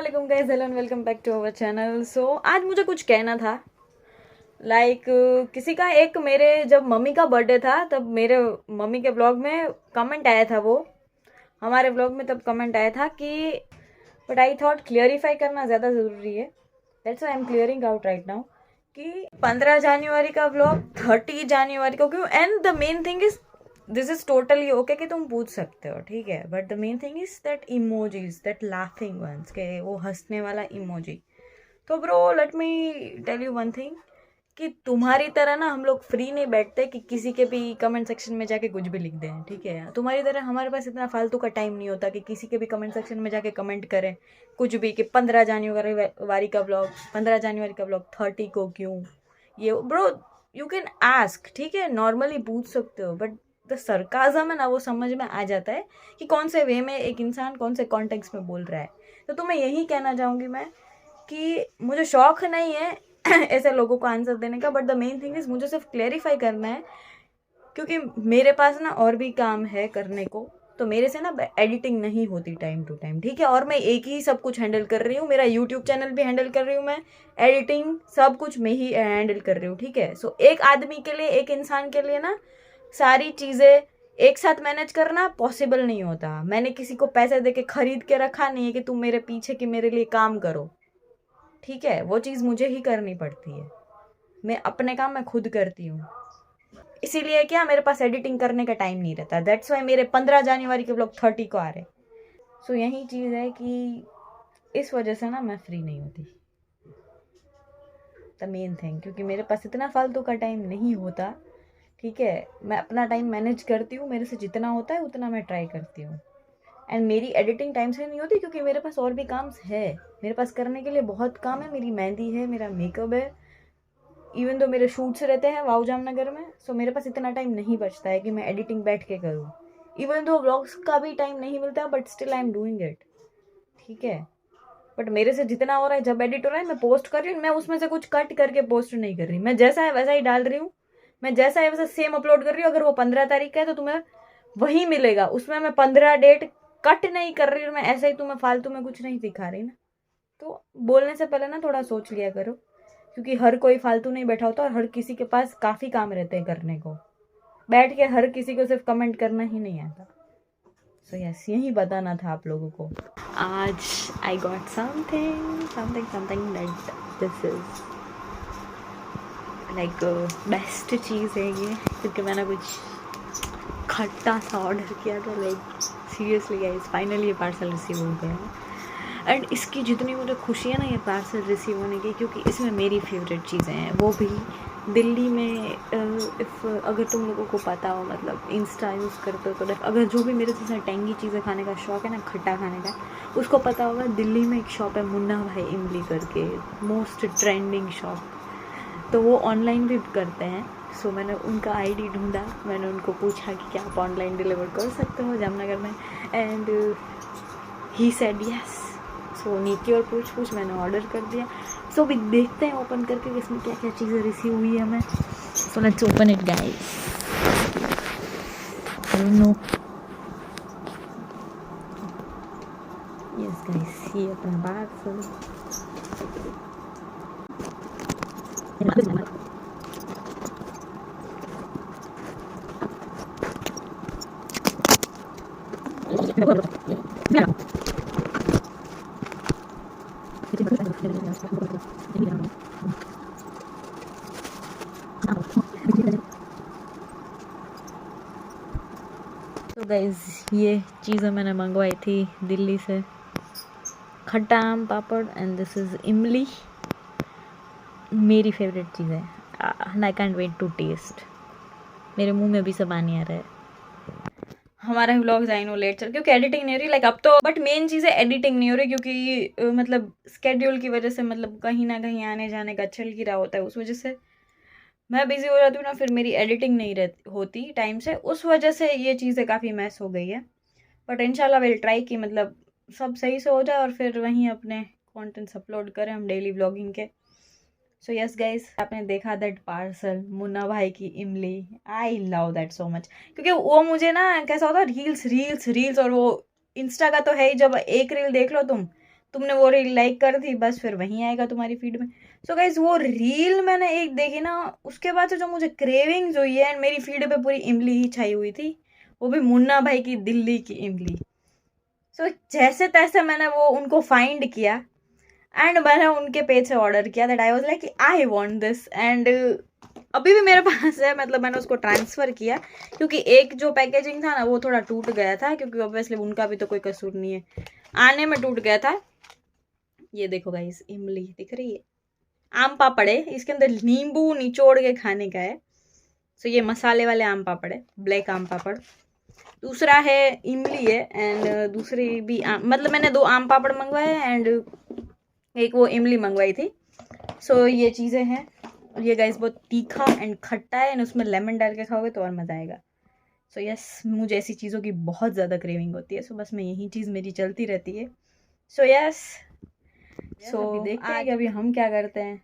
अस्सलाम guys, hello and welcome back to our channel. So आज मुझे कुछ कहना था। किसी का एक मेरे जब मम्मी का बर्थडे था तब मेरे मम्मी के ब्लॉग में कमेंट आया था। वो हमारे ब्लॉग में तब कमेंट आया था कि बट आई थॉट क्लियरिफाई करना ज़्यादा ज़रूरी है। That's why I am clearing out right now कि 15 जनवरी का ब्लॉग 30 जनवरी को क्यों। And the main thing is this is totally okay कि तुम पूछ सकते हो, ठीक है, but the main thing is that emojis, that laughing ones, के वो हंसने वाला इमोजी। तो bro let me tell you one thing कि तुम्हारी तरह ना हम लोग फ्री नहीं बैठते कि किसी के भी कमेंट सेक्शन में जाके कुछ भी लिख दें, ठीक है। तुम्हारी तरह हमारे पास इतना फालतू का टाइम नहीं होता कि किसी के भी कमेंट सेक्शन में जाके कमेंट करें कुछ भी कि 15 जनवरी का ब्लॉग, 15 जनवरी का ब्लॉग 30 को क्यों। ये ब्रो यू कैन आस्क, ठीक है, नॉर्मली पूछ सकते हो, बट द सरकाज़म है ना, वो समझ में आ जाता है कि कौन से वे में एक इंसान कौन से कॉन्टेक्स्ट में बोल रहा है। तो तुम्हें यही कहना चाहूँगी मैं कि मुझे शौक नहीं है ऐसे लोगों को आंसर देने का, but the main thing is मुझे सिर्फ क्लेरिफाई करना है क्योंकि मेरे पास ना और भी काम है करने को। तो मेरे से ना एडिटिंग नहीं होती टाइम टू टाइम, ठीक है, और मैं एक ही सब कुछ हैंडल कर रही हूँ। मेरा यूट्यूब चैनल भी हैंडल कर रही हूँ मैं, एडिटिंग सब कुछ मैं ही हैंडल कर रही हूँ, ठीक है। सो एक आदमी के लिए, एक इंसान के लिए ना सारी चीज़ें एक साथ मैनेज करना पॉसिबल नहीं होता। मैंने किसी को पैसे दे के खरीद के रखा नहीं है कि तुम मेरे पीछे कि मेरे लिए काम करो, ठीक है। वो चीज़ मुझे ही करनी पड़ती है। मैं अपने काम मैं खुद करती हूँ, इसीलिए क्या मेरे पास एडिटिंग करने का टाइम नहीं रहता। दैट्स वाई मेरे 15 जनवरी के ब्लॉग 30 को आ रहे। सो यही चीज़ है कि इस वजह से ना मैं फ्री नहीं होती, द मेन थिंग, क्योंकि मेरे पास इतना फालतू का टाइम नहीं होता, ठीक है। मैं अपना टाइम मैनेज करती हूँ, मेरे से जितना होता है उतना मैं ट्राई करती हूँ। एंड मेरी एडिटिंग टाइम से नहीं होती क्योंकि मेरे पास और भी काम है, मेरे पास करने के लिए बहुत काम है। मेरी मेहंदी है, मेरा मेकअप है, इवन तो मेरे शूट्स रहते हैं वाऊ जामनगर में। सो मेरे पास इतना टाइम नहीं बचता है कि मैं एडिटिंग बैठ के करूँ। इवन तो व्लॉग्स का भी टाइम नहीं मिलता, but still I am doing it, ठीक है। बट मेरे से जितना हो रहा है, जब एडिट हो रहा है मैं पोस्ट कर रही हूँ, मैं उसमें से कुछ कट करके पोस्ट नहीं कर रही। मैं जैसा है वैसा ही डाल रही हूँ, मैं जैसा है वैसा सेम अपलोड कर रही हूँ। अगर वो 15 तारीख का है तो तुम्हें वही मिलेगा, उसमें मैं 15 डेट कट नहीं कर रही हूँ। मैं ऐसा ही तुम्हें फालतू में कुछ नहीं दिखा रही ना। तो बोलने से पहले ना थोड़ा सोच लिया करो, क्योंकि हर कोई फालतू नहीं बैठा होता और हर किसी के पास काफ़ी काम रहते हैं करने को। बैठ के हर किसी को सिर्फ कमेंट करना ही नहीं आता। सो यस, यही बताना था आप लोगों को। आज I got something something something that this is like best चीज़ है ये, क्योंकि मैंने कुछ खट्टा सा ऑर्डर किया था। लाइक सीरियसली गाइस, फाइनली ये पार्सल रिसीव हो गया है। एंड इसकी जितनी मुझे खुशी है ना ये पार्सल रिसीव होने की, क्योंकि इसमें मेरी फेवरेट चीज़ें हैं, वो भी दिल्ली में। इफ़ अगर तुम लोगों को पता हो, मतलब इंस्टा यूज़ करते हो तो अगर जो भी मेरे जैसे टेंगी चीज़ें खाने का शौक़ है ना, खट्टा खाने का, उसको पता होगा दिल्ली में एक शॉप है मुन्ना भाई इमली करके, मोस्ट ट्रेंडिंग शॉप। तो वो ऑनलाइन भी करते हैं। सो मैंने उनका आईडी ढूंढा, मैंने उनको पूछा कि क्या आप ऑनलाइन डिलीवर कर सकते हो जामनगर में, एंड ही सेड यस। सो नीचे और पूछ पूछ मैंने ऑर्डर कर दिया। सो अभी देखते हैं ओपन करके कि इसमें क्या क्या चीज़ें रिसीव हुई है हमें। So let's open it guys. No yes guys, ये अपना पार्सल। तो गाइज ये चीज़ें मैंने मंगवाई थी दिल्ली से, खट्टा आम पापड़, एंड दिस इज़ इमली, मेरी फेवरेट चीज़ है and I can't wait to taste. मेरे मुंह में भी सब पानी आ रहा है। हमारे व्लॉग्स आई नो लेट चल, क्योंकि एडिटिंग नहीं हो रही लाइक अब तो, बट मेन चीज़ है एडिटिंग नहीं हो रही क्योंकि मतलब स्केड्यूल की वजह से, मतलब कहीं ना कहीं आने जाने का चल ही रहा होता है, उस वजह से मैं बिज़ी हो जाती हूँ ना, फिर मेरी एडिटिंग नहीं होती टाइम से, उस वजह से ये चीज़ें काफ़ी मैस हो गई है। बट इंशाल्लाह विल ट्राई कि मतलब सब सही से हो जाए और फिर वहीं अपने कंटेंट्स अपलोड करें हम डेली व्लॉगिंग के। सो यस गाइस, आपने देखा दैट पार्सल मुन्ना भाई की इमली, I love that so much, क्योंकि वो मुझे ना कैसा होता है, रील्स रील्स रील्स, और वो इंस्टा का तो है ही, जब एक रील देख लो तुम तुमने वो रील लाइक कर दी, बस फिर वहीं आएगा तुम्हारी फीड में। सो गाइज वो रील मैंने एक देखी ना, उसके बाद से जो मुझे क्रेविंग्स हुई है, एंड मेरी फीड पे पूरी इमली ही छाई हुई थी, वो भी मुन्ना भाई की दिल्ली की इमली। सो जैसे तैसे मैंने वो उनको फाइंड किया एंड मैंने उनके पेज से ऑर्डर किया, that I was like I want this, and अभी भी मेरे पास है, मतलब मैंने उसको ट्रांसफ़र किया क्योंकि एक जो पैकेजिंग था ना वो थोड़ा टूट गया था, क्योंकि ऑब्वियसली उनका भी तो कोई कसूर नहीं है, आने में टूट गया था। ये देखो गाइस, इमली दिख रही है, आम पापड़ है, इसके अंदर नींबू निचोड़ के खाने का है। सो ये मसाले वाले आम पापड़ है, ब्लैक आम पापड़। दूसरा है इमली है, एंड दूसरी भी मतलब मैंने 2 आम पापड़ मंगवाए एंड एक वो इमली मंगवाई थी। सो ये चीज़ें हैं, और ये गाइस बहुत तीखा एंड खट्टा है, एंड उसमें लेमन डाल के खाओगे तो और मज़ा आएगा। सो यस, मुझे ऐसी चीज़ों की बहुत ज़्यादा क्रेविंग होती है, सो बस मैं यही चीज़ मेरी चलती रहती है। सो यस, सो देखते हैं कि अभी हम क्या करते हैं,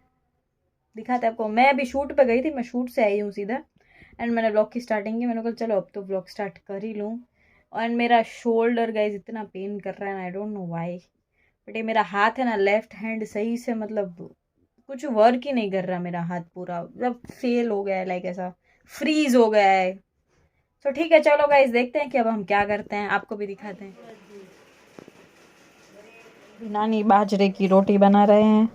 दिखाते हैं आपको। मैं अभी शूट पे गई थी, मैं शूट से आई हूँ सीधा, एंड मैंने व्लॉग की स्टार्टिंग की, मैंने कहा चलो अब तो व्लॉग स्टार्ट कर ही लूँ। और मेरा शोल्डर गाइस इतना पेन कर रहा है ना, I don't know why, but ये मेरा हाथ है ना, लेफ्ट हैंड सही से मतलब कुछ वर्क ही नहीं कर रहा, मेरा हाथ पूरा मतलब फेल हो गया है, लाइक ऐसा फ्रीज हो गया है। तो ठीक है, चलो गाइस देखते हैं कि अब हम क्या करते हैं, आपको भी दिखाते हैं। नानी बाजरे की रोटी बना रहे हैं।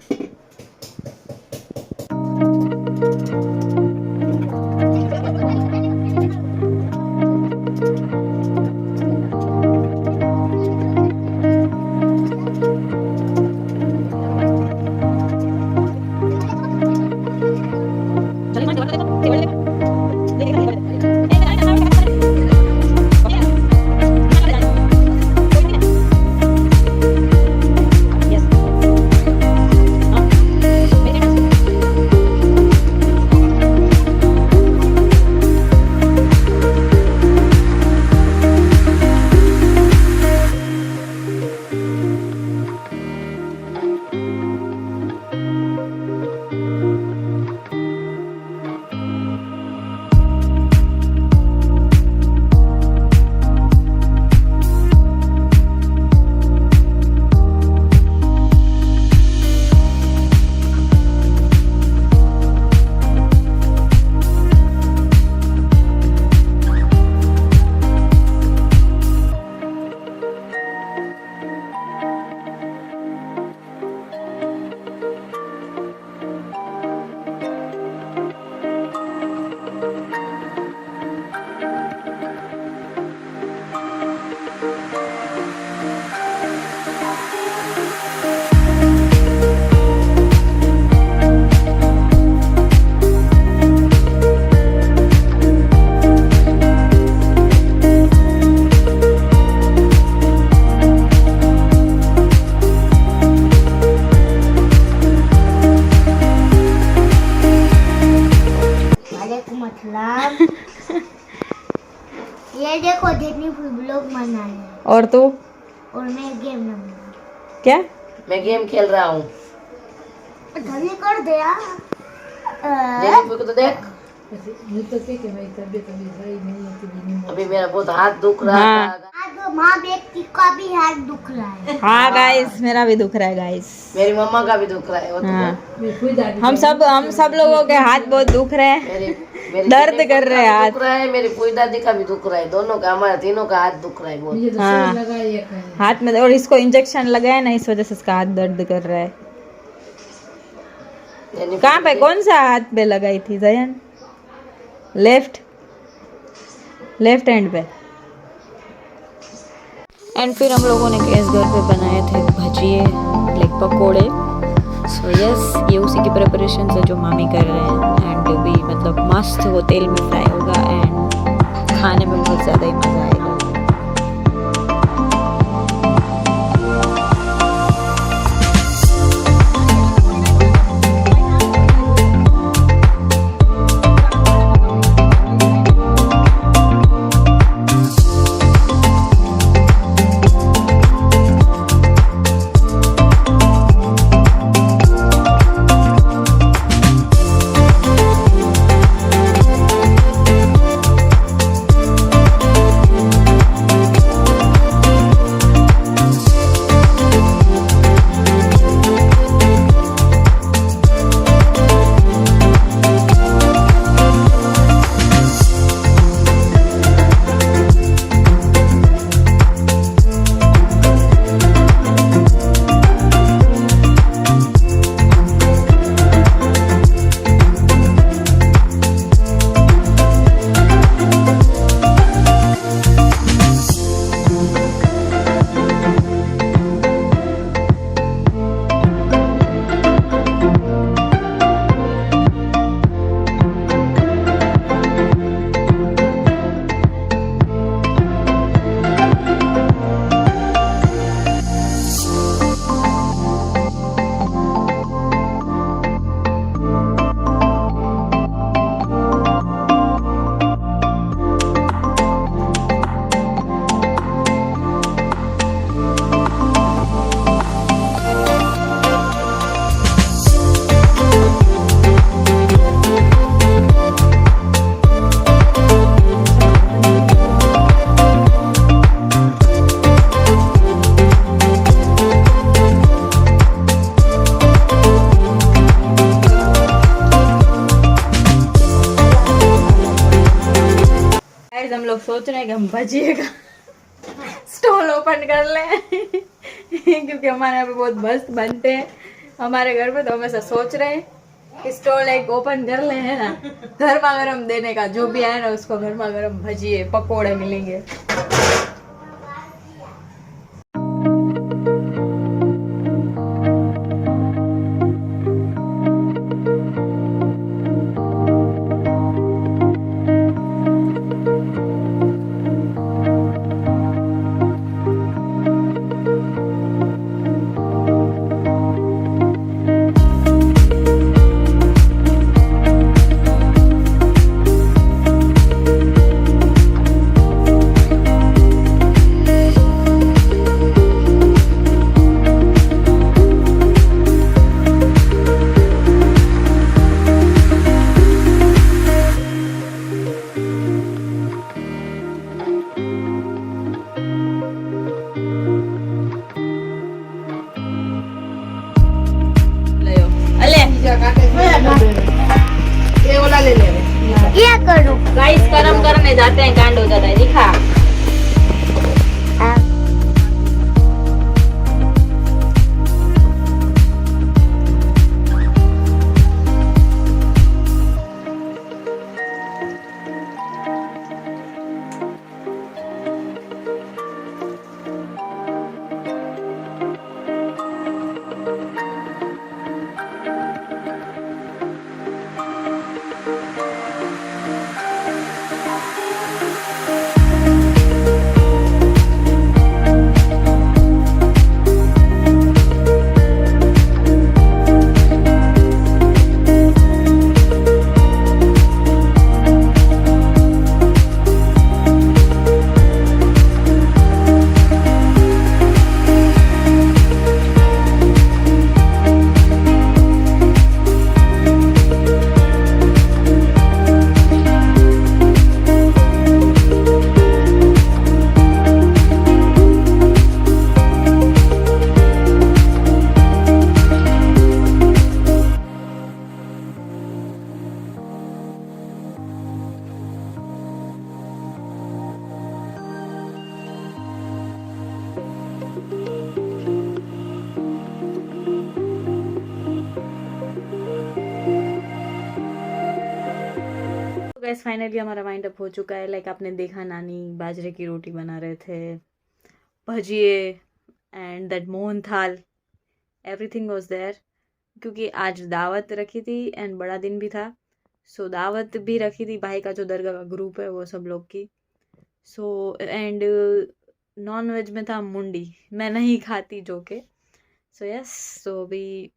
ये देखो जितनी ब्लॉग बनाना है। और तू? और मैं गेम ना क्या? मैं गेम खेल रहा हूँ। धनी कर दे यार। जेनिफर को तो देख, अभी मेरा बहुत हाथ दुख रहा हाँ। था। आज माँ व्यक्ति का भी हाथ दुख रहा है। हाँ गाइस, मेरा भी दुख रहा है गाइस। मेरी मम्मा का भी दुख रहा है। वो तो हाँ। हम सब लोगों के हाथ बहुत दुख रहे हैं, मेरी दर्द कर रहे हैं हाथ। दुख रहा है, मेरी फूई दादी का भी दुख रहा है, दोनों का, हमारे तीनों का हाथ दुख रहा है बहुत। हाँ, हाथ में, और इसको इंजेक्शन लगाया ना, इस वजह से इसका हाथ दर्द कर रहा है। कहाँ पे, कौन सा हाथ पे लगाई थी जयन? लेफ्ट हैंड पे। एंड फिर हम लोगों ने गैस घर पे बनाए थे भजिए, लाइक पकोड़े। सो यस, ये उसी की प्रिपरेशन है जो मामी कर रहे हैं, एंड भी मतलब मस्त वो तेल में फ्राई होगा एंड खाने में बहुत ज़्यादा ही मज़ा आएगा। सोच रहे हैं कि हम भजिए का स्टॉल ओपन कर लें क्योंकि हमारे यहाँ पे बहुत मस्त बनते हैं हमारे घर पे, तो हम ऐसा सोच रहे हैं कि स्टॉल एक ओपन कर ले, है ना, गर्मा गर्म देने का, जो भी आए ना उसको गर्मा गर्म भजिए पकोड़े मिलेंगे। ये वाला ले ले। ये करो। राइस गरम करने जाते हैं, कांड हो जाता है, दिखा। गाइस फाइनली हमारा वाइंड अप हो चुका है। लाइक आपने देखा, नानी बाजरे की रोटी बना रहे थे, भजिए एंड दैट मोहन थाल, एवरीथिंग वाज देयर। क्योंकि आज दावत रखी थी एंड बड़ा दिन भी था, सो दावत भी रखी थी भाई का जो दरगाह का ग्रुप है वो सब लोग की। सो एंड नॉन वेज में था मुंडी, मैं नहीं खाती जो के। सो यस, सो अभी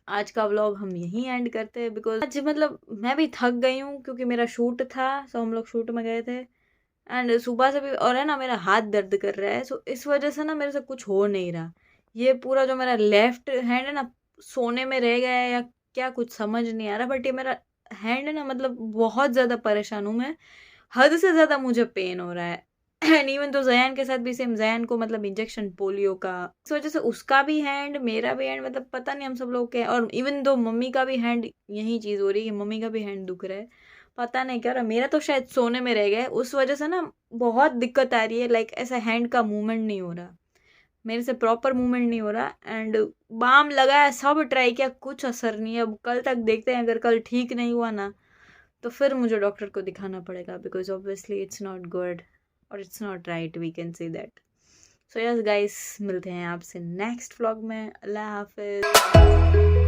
आज का व्लॉग हम यहीं एंड करते हैं, बिकॉज आज मतलब मैं भी थक गई हूँ क्योंकि मेरा शूट था। सो हम लोग शूट में गए थे एंड सुबह से भी, और है ना मेरा हाथ दर्द कर रहा है। सो इस वजह से ना मेरे से कुछ हो नहीं रहा। ये पूरा जो मेरा लेफ्ट हैंड है ना सोने में रह गया है या क्या, कुछ समझ नहीं आ रहा। बट ये मेरा हैंड है ना, मतलब बहुत ज़्यादा परेशान हूँ मैं, हद से ज़्यादा मुझे पेन हो रहा है। एंड इवन तो जयान के साथ भी सेम, जयान को मतलब इंजेक्शन पोलियो का, इस वजह से उसका भी हैंड, मेरा भी हैंड, मतलब पता नहीं हम सब लोग के। और इवन तो मम्मी का भी हैंड, यही चीज़ हो रही है कि मम्मी का भी हैंड दुख रहा है, पता नहीं क्या रहा। मेरा तो शायद सोने में रह गया है, उस वजह से ना बहुत दिक्कत आ रही है। लाइक ऐसा हैंड का मूवमेंट नहीं हो रहा मेरे से, प्रॉपर मूवमेंट नहीं हो रहा। एंड बाम लगाया, सब ट्राई किया, कुछ असर नहीं है। अब कल तक देखते हैं, अगर कल ठीक नहीं हुआ ना तो फिर मुझे डॉक्टर को दिखाना पड़ेगा, because obviously it's not good और it's not right, we can say that. So yes guys, मिलते हैं आपसे नेक्स्ट व्लॉग में। अल्लाह हाफिज।